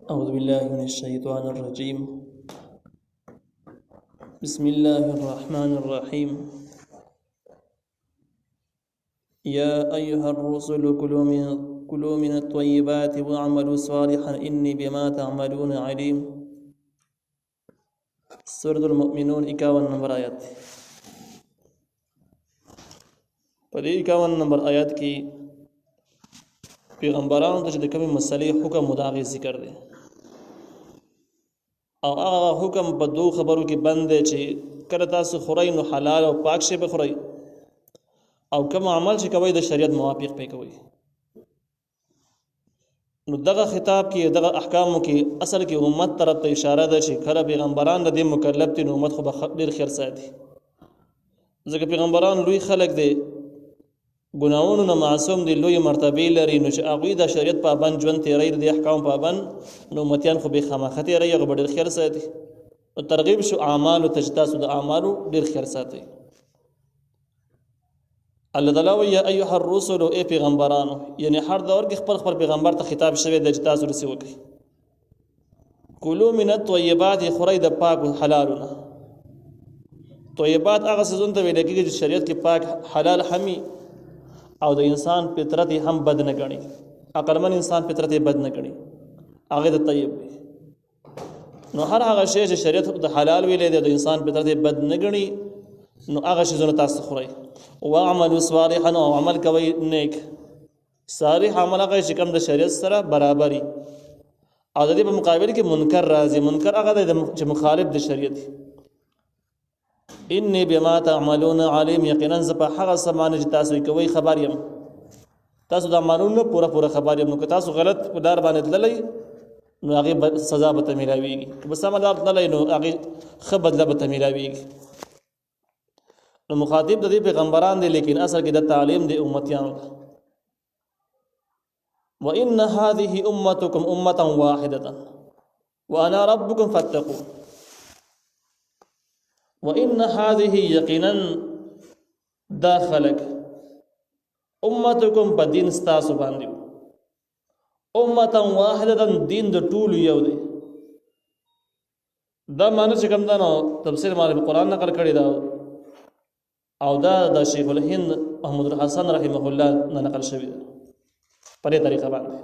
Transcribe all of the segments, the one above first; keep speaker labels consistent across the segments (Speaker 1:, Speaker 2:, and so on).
Speaker 1: أعوذ بالله من الشيطان الرجيم. بسم الله الرحمن الرحيم. يا أيها الرسل كلوا من الطيبات واعملوا صالحا إني بما تعملون عليم. سورة المؤمنون 51 نمبر آیات. په دې 51 نمبر آیات کې پیغمبرانو ته چې د کومې مسلې حکم مداغي ذکر دی او هغه حکم په دوه خبرو کې بند دی چې کله تاسو خورئ نو حلال او پاک شی به خورئ او کوم عمل چې کوي د شریعت موافق پې کوي. نو دغه خطاب کې دغه احکامو کې اصل کې امت طرف ته اشاره ده چې کله پیغمبران د دې مکلف دي نو امت خو به ډېر خیر ساتي، ځکه پیغمبران لوی خلک دي، ګناہونو نه معصوم دي، لوی مرتبه لري، نو چې هغوی د شریعت پابند ژوند تیری د احکام پابند نو امتیان خو به خامخا تیری هغه به ډېر خیر ساتي. نو ترغیب شو اعمالو ته چې تاسو د اعمالو ډېر خیر ساتئ. الله تعالی وایي یا ایها الرسل ای پیغمبرانو، یعنی هر دور کې خپل خپل پیغمبر ته خطاب شوی دی چې تاسو رسې وکړئ. کلوا من الطیبات، خورئ د پاک و حلالو نه. طیبات هغه څیزونه ته ویل کېږي چې شریعت کې پاک حلال همي او د انسان فطرت هم بد نه ګڼي، عقلمن انسان فطرت بد نه ګڼي، هغه د طیب وي. نو هر هغه شی چې شریعت د حلال ویلې دی د انسان فطرت بد نه ګڼي نو هغه شیزونه تاسو خورئ. واعملوا صالحا، او عمل کوي نیک. صالح عمل هغه چې کوم د شریعت سره برابري او د دې په مقابل کې منکر راځي. منکر هغه دی چې مخالف د شریعت دی. انی بما تعملون علیم، یقینا ز په هغه سمانه چې تاسو کوي خبر یم. تاسو د عملونو پوره خبر یم. نو که تاسو غلط په لار باندې تللی نو هغه سزا به ته ملاویږي، که په سمه لار تللی نو هغه ښه بدله به ته ملاویږي. نو مخاطب د دې پیغمبران دی، لیکن اصل کې د تعلیم د امتیانو ده. وان هذه امتکم امه واحده وانا ربکم فاتقون. وان هذه، یقینا دا خلق، امتکم په دین ستاسو باندې، امه واحده، دین د ټولو یو دی. دا معنی چې کوم دا نو تفسیر باندې قرآن نقل کړی دا او دا د شیخ الهند محمود الحسن رحمه الله نه نقل شوی دی په دې طریقه باندې.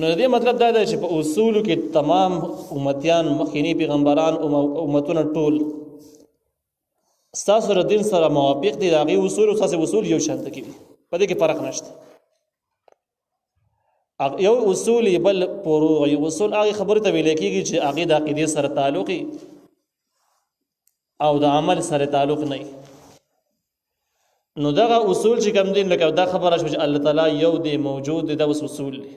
Speaker 1: نو دې مطلب دا دی چې په اصولو کې تمام امتیان، مخکینی پیغمبران او امتونه ټول ستاسو د دین سره موافق دي. د هغې اصول او ستاسې اصول یو شان ته کېږي، په دې کې فرق نشته. یو اصول بل فروع، یو اصول هغې خبرې ته ویلی کېږي چې هغې د عقیدې سره تعلق او د عمل سره تعلق نه. نو دغه اصول چې کوم دي، لکه دا خبره شوه چې الله تعالی یو دی، موجود دی، دا اوس اصول دی.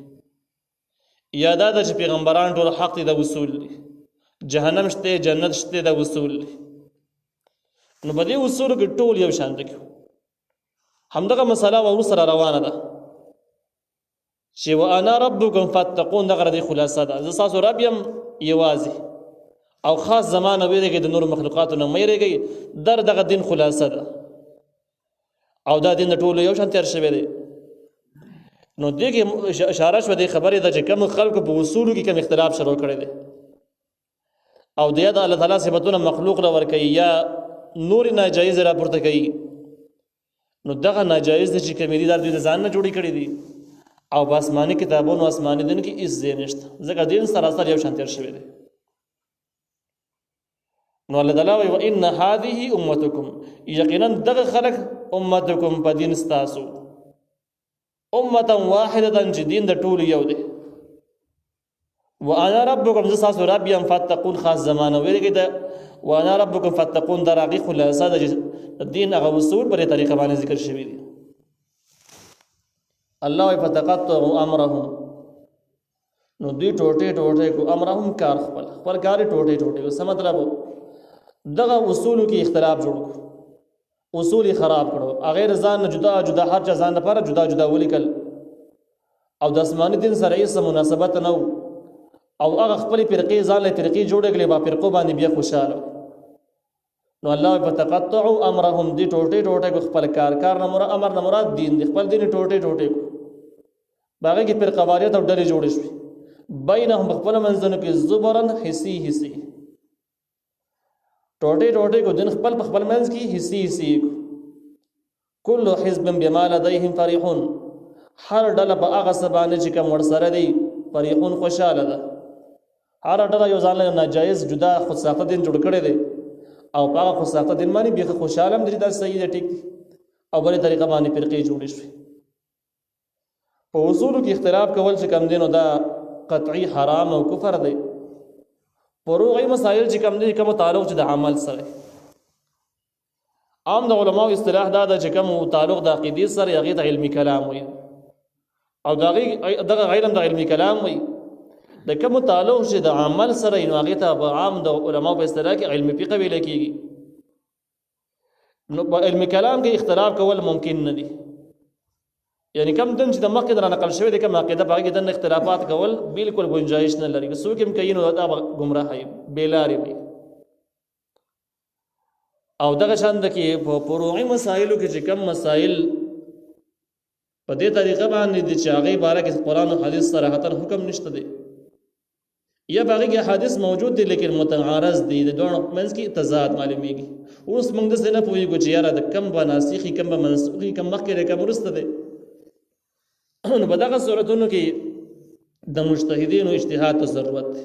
Speaker 1: یا دا چې پیغمبران ټول حق دی، دا اصول دی. جهنم شته، جنت شته، دا اصول دی. نو په دې اصولو کې ټول یو شان دي. همدغه مسله ورو سره روانه ده چې وانا ربکم فاتقون، دغه د خلاصه ده. زه ستاسو رب یم یوازې او خاص زمانه ویریږي د نور مخلوقاتو نه مېریږي. دغه دین خلاصه ده او دا دین د ټولو یو شان تیر شوی دی. نو دې کې اشاره شوه دې خبرې ده چې کوم خلکو په اصولو کې کوم اختلاف شروع کړی دی او د یاد الله تعالی صفاتونه مخلوق را ورکوي یا نور ناجایز را پورته کوي. نو دغه ناجایز دي چې کومې دي دا دوی د ځان نه جوړې کړي دي او په آسماني کتابونو آسماني دین کې هېڅ ځای نشته، ځکه دین سراسر یو شان تیر شوی دی. نو الله تعالی وایي وان هذه امتکم، یقینا دغه خلق امتکم په دین ستاسو، امه واحده چې دین د ټولو یو دی. وانا ربکم، زه ستاسو رب یم، فاتقون خاص زمانه ویریږي ده. وانا ربکم فاتقون در هغې خلاصه ده چې دین هغه اصول په دې طریقه باندې ذکر شوي دي. الله وایي فتقطعوا امرهم، نو دوی ټوټې کو امرهم، کار خپل کار یې ټوټې کو. څه مطلب؟ دغه اصولو کې اختلاف جوړ کړو، اصول یې خراب کړو، هغې ځان نه جدا هر چا ځان لپاره جدا ولیکل او د آسماني دین سره هېڅ مناسبت نه و او هغه خپلې فرقې ځان له فرقې جوړې کړې، په فرقو باندې بیا خوشحاله. نو الله فتقطعوا امرهم، دې ټوټې کو خپل کار نه مراد، امر نه مراد دین دی، خپل دین ټوټې کو. باغې کې فرقواریت او ډلې جوړې شوې بینهم خپل منځونو کې زبرن حسی حسی ټوټه ټوټه کو دین خپل منځ کې حسی حسی کل حزب بما لديهم فرحون هر ډله په هغه سبانه چې کوم ورسره دی فرحون خوشاله ده هر ډله یو ځان له ناجایز جدا خود ساخته دین جوړ کړي دي او په هغه خود ساخته دین باندې بیخ خوشاله هم دي دا صحیح دی ټیک او بلې طریقه باندې فرقې جوړې شوې په اصولو کې اختلاف کول چې کوم دینو دا قطعی حرام او کفر دی فروعي مسائل چې کوم دي کوم تعلق چې د عمل سره عام د علماء اصطلاح دا چې کوم تعلق د عقیدې سره هغه ته علمي کلام وي او دغه غیر د علمي کلام وي د کوم تعلق چې د عمل سره نو هغه ته عام د علماء په اصطلاح کې علمي فقه ویل کېږي نو په علمي کلام کې اختلاف کول ممکن نه دي یعنی کم دن چې د مخکې در نقل شوی دی کوم عقیده په هغې کې د اختلافات کول بالکل گنجایش نه لري که څوک هم کوي نو دا ګمراهي بېلارې وي او دغه شان د کې په فروعي مسایلو کې چې کم مسایل په دې طریقه باندې دي چې هغې باره کې قرآن او حدیث صراحتا حکم نشته دی یا په هغې کې حدیث موجود دی لیکن متعارض دی د دواړو منځ کې تضاد معلومیږي اوس موږ داسې نه پوهېږو چې یاره د کم به ناسخي کم به منسوخي کم مخکې دی کم وروسته دی نو په دغه صورتونو کې د مجتهدینو اجتهاد ته ضرورت دی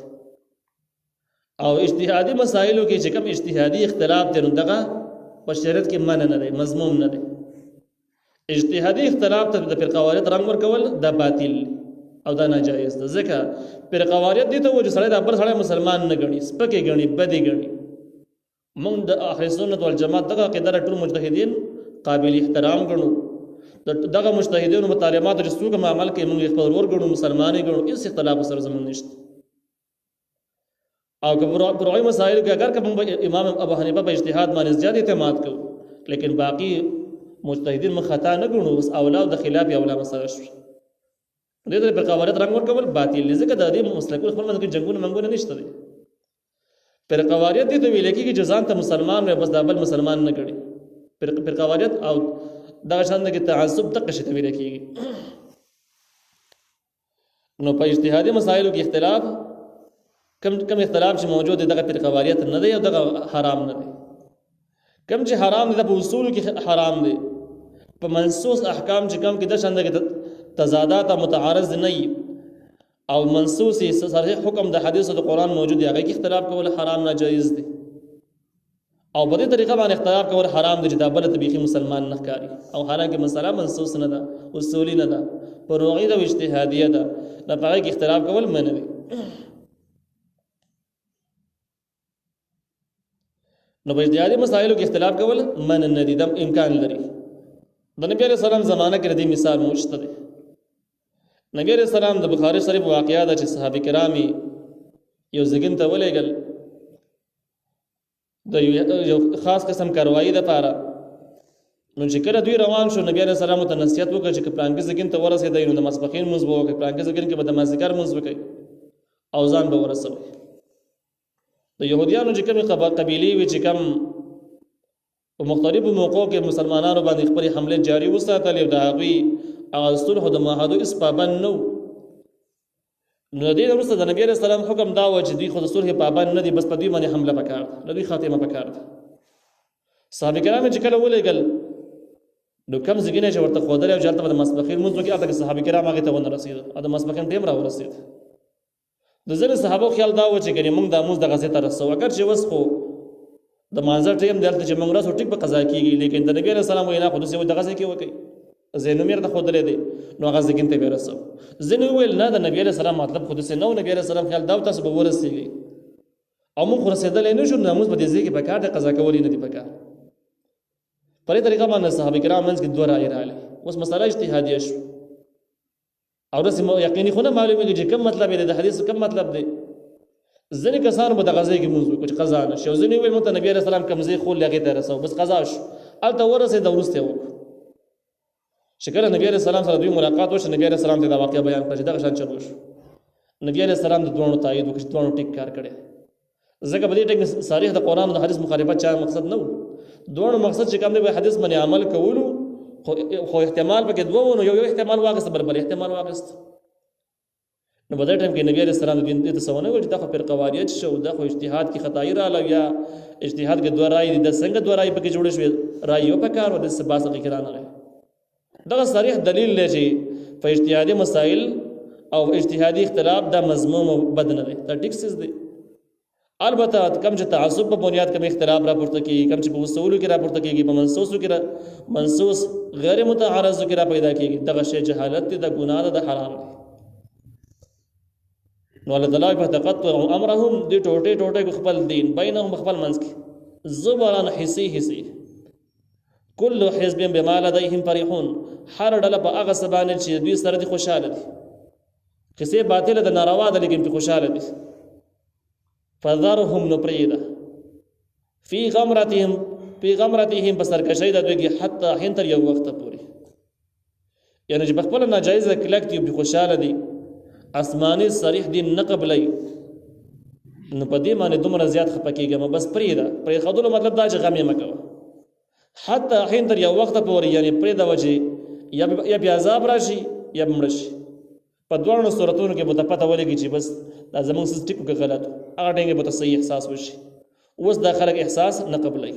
Speaker 1: او اجتهادي مسایلو کې چې کوم اجتهادي اختلاف دی نو دغه په شریعت کې منع نه دی مذموم نه دی اجتهادي اختلاف ته د فرقواریت رنګ ورکول دا باطل او دا ناجایز ده ځکه فرقواریت دي ته و چې سړی د بل سړی مسلمان نه ګڼي سپکې ګڼي بدې ګڼي موږ د اهل سنت والجماعت دغه عقیده ټول مجتهدین قابل احترام ګڼو دغه مجتهدینو مطالبات چې څوک عمل کوي موږ خپل ورور ګڼو مسلمانې ګڼو هیڅ اختلاف سره زمون نشته او که فروعي مسایل کې اگر کوم امام ابو حنیفه په اجتهاد باندې زیات اعتماد کوي لیکن باقی مجتهدین من خطا نه ګڼو بس اولا د خلاف اولا مسله شو دې ته فرقواریت رنګ ورکول باطل ځکه د دې مسلکو خپل منځ کې جنگونه منګونه نشته دي فرقواریت دې ته ویل کېږي چې ځان ته مسلمان وي بس د بل مسلمان نه ګڼي فرقواریت او دا شان کې تعصب دغه شی ته ویل کېږي نو په اجتهادي مسایلو کې اختلاف کم اختلاف چې موجود دی دغه فرقواریت نه دی او دغه حرام نه دی کم چې حرام دی په اصول کې حرام دی په منصوص احکام چې کم کې د شان کې تضادات متعارض نه او منصوص صریح حکم د حدیث او د قران موجود دی هغه کې اختلاف کول حرام ناجایز دی او په دې طریقه باندې اختلاف کول حرام دی چې دا بل طبيعي مسلمان نه ښکاري او حالانکه مسله منصوص نه ده اصولي نه ده فروعي ده او اجتهاديه ده نه په هغه کې اختلاف کول منع دي نو په اجتهادي مسایلو کې اختلاف کول منع نه دي د امکان لري د نبی عليه السلام زمانه کې دې مثال موجود دی نبی عليه السلام د بخاری شریف واقعیا ده چې صحابه کرامي یو زګن ته ولېګل د یو خاص قسم کاروایی ده پاره نو چې کله دوی روان شو نبی عليه السلام ته نصیحت وکړه چې پلانګ زګن ته ورسېدای نو د مسبقین مزبو وکړي پلانګ زګن کې به د مازیګر مزبو کوي او ځان به ورسوي د يهوديانو چې کومه قبيله وي چې کوم په مختلفو موقعو کې مسلمانانو باندې خپل حمله جاری وساتلې او د هغوی صلح د معاهدو اس پابند نو دې وروسته د نبی عليه السلام حکم دا و چې دوی خو د صلح پابند نه دي بس په دوی باندې حمله وکړه د دوی خاتمه وکړه صحابه کرام چې کله ولېګل نو کم زګینه چې ورته خودل او جلته د مسبقین منځ کې اته صحابه کرام هغه ته ونه رسید د مسبقین ټیم را ورسید د ځل صحابه خیال دا و چې ګنې موږ د موږ د غزې ته رسو اگر چې وس خو د مانځر ټیم دلته چې موږ راسو ټیک په قضا کیږي لیکن د نبی عليه السلام وینا خو د غزې کې وکي زینو میر د خودلې دی نو هغه ځګین ته ورسو زینو ویل نه د نبی عليه السلام مطلب خود سه نو نبی عليه السلام خیال دا تاسو به ورسېږي او موږ رسېدل نه شو نو موږ په دې ځای کې په کار د قضا کولې نه دی په کار په دې طریقه باندې صحابه کرام منځ کې دوه راي راغلي اوس مسله اجتهادیه شو او رسې یقیني خو نه معلومه چې کوم مطلب دی د حدیث کوم مطلب دی ځینې کسان به د غزې کې موضوع کوي قضا نشي او ځینې ویل مت نبی عليه السلام کوم ځای خو لګي ته رسو بس قضا شو الته ورسې د ورسته وو شکر نبی عليه السلام سره دوی ملاقات وشو نبی عليه السلام ته دا واقعا بیان کړی دا شان چلو شو نبی عليه السلام د دوه تایید وکړ دوه ټیک کار کړي ځکه په دې ټیک صریح د قران او د حدیث مخالفت چا مقصد نه دوه مقصد چې کوم دی حدیث باندې عمل کولو خو احتمال پکې دوه نو یو احتمال واغست بل احتمال واغست نو په دې ټایم کې نبی عليه السلام دین ته سونه ویل چې دا خو پر قواریت شو دا خو اجتهاد کې خدای را لو یا اجتهاد کې دوه رائے د څنګه دوه رائے پکې جوړ شو رائے یو پکار او د سباس کې کرانه دا صریح دلیل لږی په اجتهادي مسائل او اجتهادي اختلاف دا مضمون بد نه دی دا ټیک سیز دی البته کم چې تعصب په بنیاد کم اختلاف را پورته کیږي کم چې په اصولو کې را پورته کیږي په منصوصو کې منصوص غیر متعارض کې را پیدا کیږي دغه شی جهالت دی د ګناه ده حرام دی نو الله تعالی په تقطع امرهم دی ټوټه خپل دین بینهم خپل منځ کې زبران حسی کل حزب بما لديهم فرحون هر ډله په هغه سبانه چې دوی سره دي خوشاله دي کسه باطل د ناروا ده لیکن په خوشاله دي فذرهم نپریدا فی غمرتهم بسرکشی د دوی حتی حين تر یو وخت پوري یعنی چې خپل ناجایز کلک دي په خوشاله دي آسمانی صریح دین نه قبلای نو په دې باندې دومره زیات خپکیږم بس پرې خدلو مطلب دا چې غم یې مکوه حتی حين تر یو وخت پورې یعنی پرې د وجه یا بیا عذاب راشي یا مړ شي په دوه صورتونو کې متپته ولګي چې بس دا زمونږ سیس ټیکو کې غلط هغه ټینګه به صحیح احساس وشي اوس دا خلک احساس نه قبلای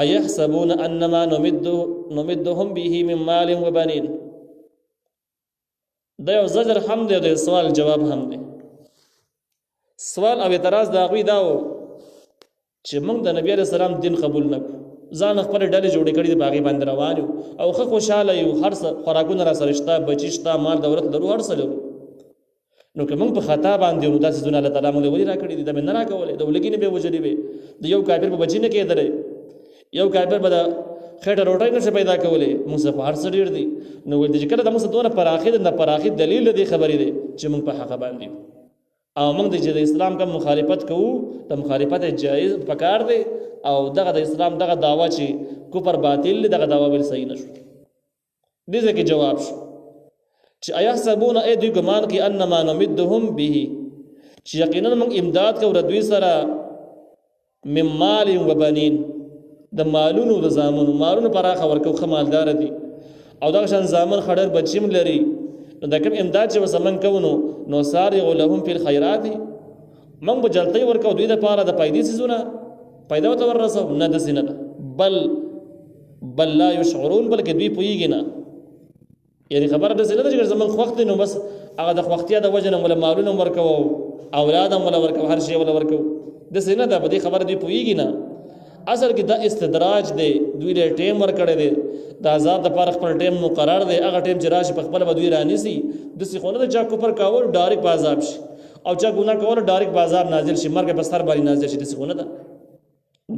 Speaker 1: ايحسبون انما نمدهم به من مال وبنين دا یو زجر هم دی د سوال جواب هم دی سوال او اعتراض دا غوي داو چې موږ د نبی عليه السلام دین قبول نکړو ځان خپل ډلې جوړې کړې د باغی باندې روان یو او خو خوشاله یو هر څه خوراکونه را سره شته بچی شته مال دولت لرو هر څه لرو نو که موږ په خطا باندې نو داسې ځونه الله تعالی موږ ولې را کړې دي د من را کولې د ولګینې به وجلې به د یو کافر په بچی نه کېدل یو کافر به خېټه روټۍ نشه پیدا کولې موږ په هر څه ډیر دي نو ول دي کله د موږ دونه پراخي دلیل دی خبرې دی چې موږ په حق باندې او موږ د اسلام کوم مخالفت کوو د مخالفت جایز پکار دی او دغه د اسلام دغه داوا چې کفر باطل دغه داوا ول صحیح نشو دې ځکه جواب شو چې آیا سبون اې دوی ګمان کې انما نمدهم به چې یقینا موږ امداد کوو دوی سره مم مال و بنین د مالونو د زامنو مالونو پراخه ورکو خمالدار دي او دا شان زامن خړر بچیم لري نو دا کوم امداد چې وسمن کوونو نو سارع لهم فی الخيرات من بجلتي ورکو دوی د پاره د پایدې سيزونه پیدا وته ورسو نه د سینه بل لا يشعرون بلکې دوی پویږي نه یعنی خبره د سینه چې زمون وخت نو بس هغه د وختیا د وجنه ولا مالونه ورکو اولادم ولا ورکو هر شی ولا ورکو د سینه د بدی خبره دی پویږي نه اصل کې دا استدراج دی دوی له ټیم ور کړی دی د عذاب د پاره خپل ټیم مقرر دی هغه ټیم چې راشي په خپل بدوی رانی سي د سی خونه د چا کوپر کاول ډایرک په عذاب شي او چا ګناه کول ډایرک په عذاب نازل شي مرګ په سر باندې نازل شي د سی خونه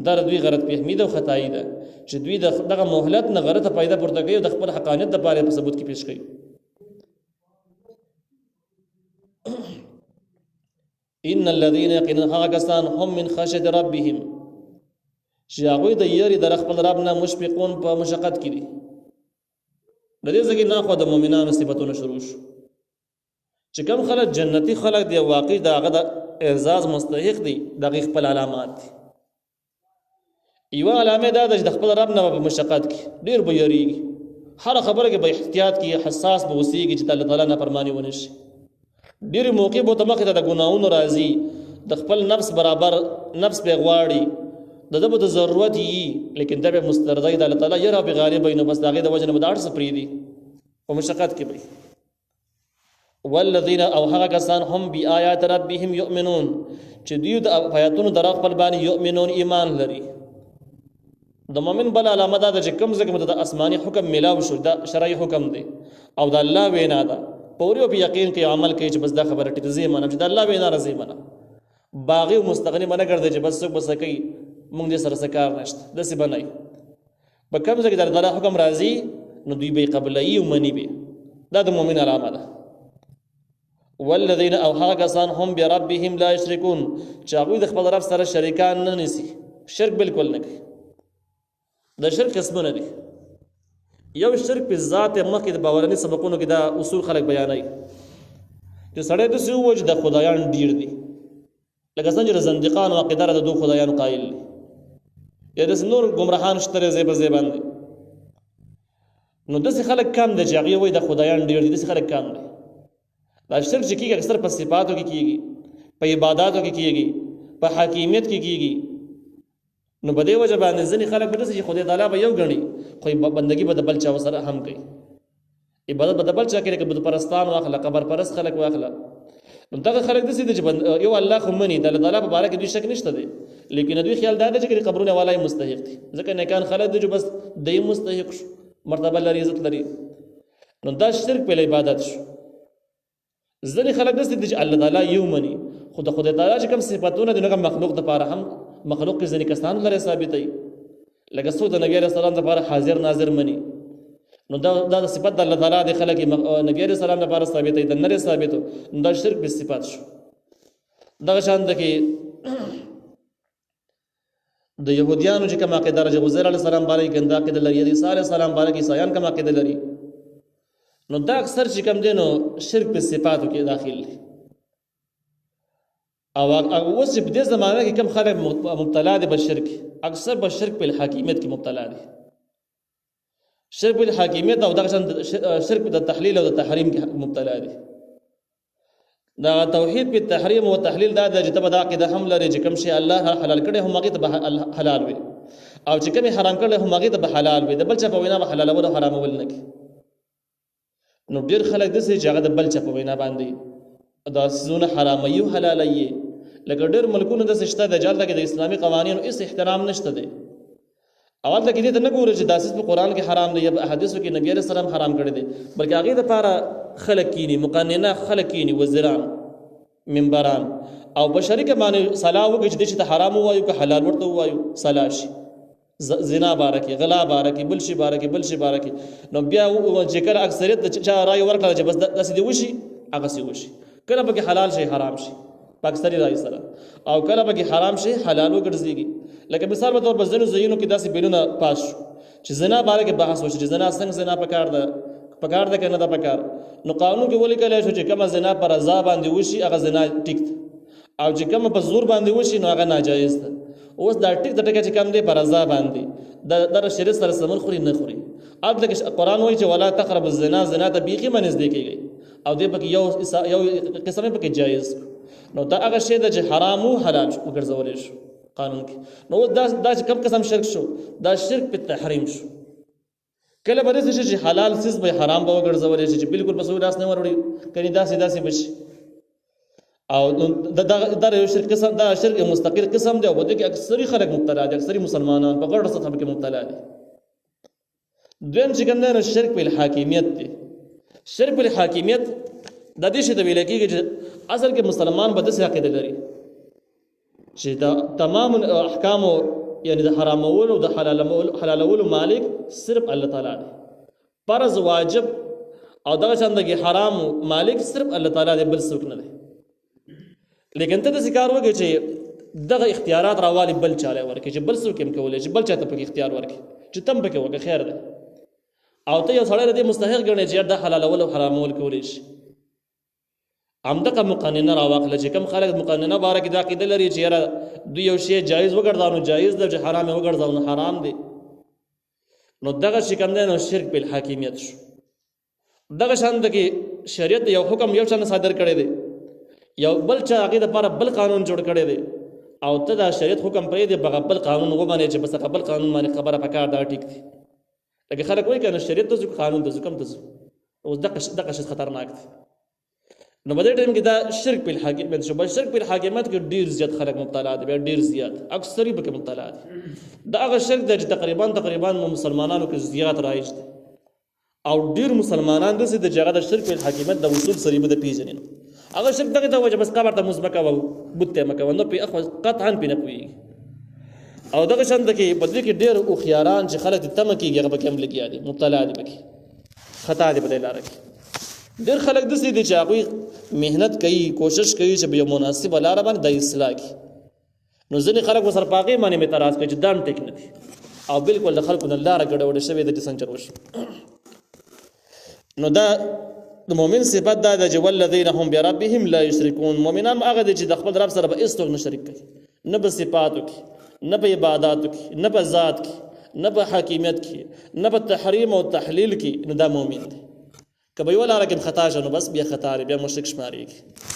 Speaker 1: دا دوی غلط فهمي ده او خدای ده چې دوی دغه مهلت نه غلطه پیدا پورته کوي د خپل حقانیت د پاره په ثبوت کې پیش کوي ان الذين يقينون كسان هم من خشيه ربهم شاغوی د یری در خپل رب نه مشفقون په مشقت کې دي د دې ځکه نه خو د مؤمنانو صفاتونه شروع شو چې کوم خلک جنتی خلک دی واقعي دغه د اعزاز مستحق دي دغه خپل علامات دي یو علامه دا د خپل رب نه په مشقت کې ډیر به یریږي هر خبره کې به احتیاط کې حساس به وسیږي چې الله تعالی نه فرمانی ونه شي ډیر موقع به تمخه د ګناونو راځي د خپل نفس برابر نفس به غواړي دغه د ضرورت یي لیکن دا به مسترضی د الله تعالی یره به غالب نو بس داغه د وجه نه بدار سپری دي په مشقت کې به والذین او هغه کسان هم بیاات ربهم یؤمنون چې دوی د آیاتونو در خپل باندې یؤمنون ایمان لري د مؤمن بل علامه ده چې کوم ځکه د آسماني حکم ملاو شو دا شرعي حکم دی او د الله وینا ده پوری او یقین کې عمل کوي چې بس دا خبره ټیک زی منم چې د الله وینا راځي منم باغی او مستغنی منه ګرځي چې بس څوک بس کوي مونږ دې سره سکار نشته د سی بنای په کوم ځکه د الله حکم راځي نو دوی به قبلای او منی به دا د مؤمن علامه ده والذین او هغه کسان هم بربهم لا یشرکون چې هغه د خپل رب سره شریکان نه نسی شرک بالکل نه کوي د شرک قسمونه دي یو شرک په ذات مخکې د باورني سبقونو کې دا اصول خلک بیانای چې سړی د سیو وجه د خدایان ډیر دي لکه څنګه زندقان او عقیدار د دوه خدایان قائل دي یا د نور گمراهان شتره زیبه زیباندي نو داسې خلک کم دي چې هغه وایي د خدایان ډیر دي داسې خلک کم دي دا شرک چې کېږي اکثر په صفاتو کې کېږي، په عباداتو کې کېږي، په حاکمیت کې کېږي. نو په دې وجه باندې ځینې خلک به داسې چې خدای تعالی به یو ګڼي خو بندګي به د بل چا سره هم کوي، عبادت به د بل چا کوي، لکه بت پرستان واخله، قبر پرست خلک واخله. نو دغه خلک داسې دي چې یو الله خو مني، د الله تعالی په باره کې دوی شک نشته دی، لیکن دوی خیال دا دی چې قبرونه والا یې مستحق دي، ځکه نیکان خلک دي چې بس د یې مستحق شو، مرتبه لري، عزت لري. نو دا شرک په عبادت شو. ځینې خلک داسې دي چې الله تعالی یو مني، خو د خدای تعالی چې کوم صفاتونه دي هغه مخلوق دپاره هم مخلوق کې ځینې کسان لري ثابتوي، لکه څوک د نبي علیه السلام دپاره حاضر ناظر مني. نو دا صفت د الله تعالی د خلک نبی علیه السلام لپاره ثابتوي، د نری ثابتو. نو دا شرک به صفات شو. دغه شان ده کې د یهودیانو چې کوم عقیده لري، عزیر علیه السلام باندې ګنده عقیده لري، عیسی علیه السلام باندې عیسایان کوم عقیده لري، نو دا اکثر چې کوم دی نو شرک په صفاتو کې داخل دي. او اوس په دې زمانه کې کوم خلک مبتلا دي په شرک، اکثر په شرک په حاکمیت کې مبتلا دي. شرک په حاکمیت او دغه شرک په تحلیل او تحریم کې مبتلا دي. دا توحید په تحریم او تحلیل دا د جته دا عقیده هم لري چې کوم شی الله حلال کړي هم هغه ته حلال وي، او چې کوم حرام کړي هم هغه ته حلال وي، د بل چا په وینا به حلال او حرام ول نه کی. نو ډیر خلک د څه چې هغه د بل چا په وینا باندې دا سونه حرامي او حلالي، لکه ډیر ملکونو د سشته د جال کې د اسلامي قوانینو هیڅ احترام نشته دی. اول ته کې دې نه ګوري چې داسې په قران کې حرام دی یا په احادیثو کې نبی عليه السلام حرام کړی دی، بلکې هغه د لپاره خلک کینی، مقننه خلک کینی، وزیران، منبران او بشری کې باندې صلاح وکړي چې حرام وایو که حلال ورته وایو، صلاح شي، زنا بارکی، غلا بارکی، بل شي بارکی، بل شي بارکی. نو بیا چې کله اکثریت چا رائے ورکړه چې بس داسې دی وشي، هغه سي وشي، کله به حلال شي حرام شي په اکثری رائے سره، او کله به حرام شي حلال وګرځيږي. لکه مثال په تور په ځینو ځایونو کې داسې بیلونه پاس شو چې زنا بارکه بحث وشي، چې زنا څنګه زنا پکار ده کنه ده پکار. نو قانون کې ولیکل شو چې کومه زنا پر رضا باندې وشي هغه زنا ټیک ده، او چې کومه په زور باندې وشي نو هغه ناجایز ده. اوس دا ټیک د ټکه چې کوم دی پر رضا باندې د شریعت سره سمون خوري نه خوري. اب لکه قرآن وایي چې ولا تقرب الزنا، زنا ته بیخي منځ کېږي، او دې پکې یو قسم پکې جایز. نو دا هغه شی ده چې حرام او حلال وګرځول شي قانون کې. نو دا چې کوم قسم شرک شو، دا شرک په تحریم شو. کله به داسې شي چې حلال څیز به حرام به وګرځول شي، چې بالکل په سوی لاس نه وروړي کني داسې بشي. او دا یو شرک قسم، دا شرک مستقل قسم دی، او په دې کې اکثري خلک مبتلا دي، اکثري مسلمانان په غټه سطح کې مبتلا دي. دویم چې کوم دی شرک په حاکمیت دی. شرک په حاکمیت د دې شی د ویل کېږي چې اصل کې مسلمان به داسې عقیده لري چې دا تمام احکام یعنی د حرامولو او د حلالولو مالک صرف الله تعالی دی، فرض واجب او دغه څنګه حرام مالک صرف الله تعالی دی، بل څوک نه دی. لیکن ته د ذکر وکړي چې دغه اختیارات راوالي بل چاله ورکړي، چې بل څوک هم کولای چې بل چاته په اختیار ورکړي چې تم پکې وکړي خیر ده، او ته یو سړی دې مستحق ګڼې چې دا حلالول او حرامول کولای شي. همدغه مقننه راواخله چې کوم خلک مقننه باره کې دا عقیده لري چې یاره دوی یو شی جایز وګرځاو جایز ده، چې حرام وګرځاو نو حرام دی. نو دغه شي کوم دی نو شرک په حاکمیت شو. دغه شان د کې شریعت یو حکم یو چا صادر کړی دی، یو بل چا هغه لپاره بل قانون جوړ کړی دی، او ته دا شریعت حکم پرې دی بغه بل قانون وبانه چې بس قبل قانون باندې خبره پکار دا ټیک دی. لکه خلک وایي کنه شریعت ته قانون ته کوم ته اوس دغه شی خطرناک دی. نو په دې ټیم کې دا شرک په حاکمیت شو. بل شرک په حاکمیت کې ډیر زیات خلک مبتلا دي، ډیر زیات اکثری به مبتلا دي. دا هغه شرک دی چې تقریبا مسلمانانو کې زیات رایج دي، او ډیر مسلمانان د دې جګړه د شرک په حاکمیت د وصول سره به د پیژنې. هغه شرک دغه ته وجه بس قبر ته مزمکه او بوته مکه نو په اخو قطعا پینې پوي. او دغه شند کې بدلی کې ډیر او خياران چې خلک تم کېږي هغه به کوم لګیا دي، مبتلا دي، بکی خطا دي په لار کې. ډیر خلک د دې چې هغه مهنت کوي، کوشش کوي چې به مناسب لار باندې د اصلاح کی. نو ځینې خلک وسر پاګې باندې اعتراض کوي چې دام ټیک نه دي، او بالکل د خلکو نه لار غډوډ شوی د سنچر وش. نو دا د مؤمن صفات دا د والذین هم بربهم لا یشرکون. مؤمنان هغه دي چې د خپل رب سره به هیڅ څوک نه شریک کوي، نه په صفاتو کې، نه په عبادتو کې، نه په ذات کې، نه په حاکمیت کې، نه په تحریم او تحلیل کې. نو دا مؤمن دی. که به یوه لاره کې خطا شه نو بس بیا خطا دی، بیا مشرک شمارېږي.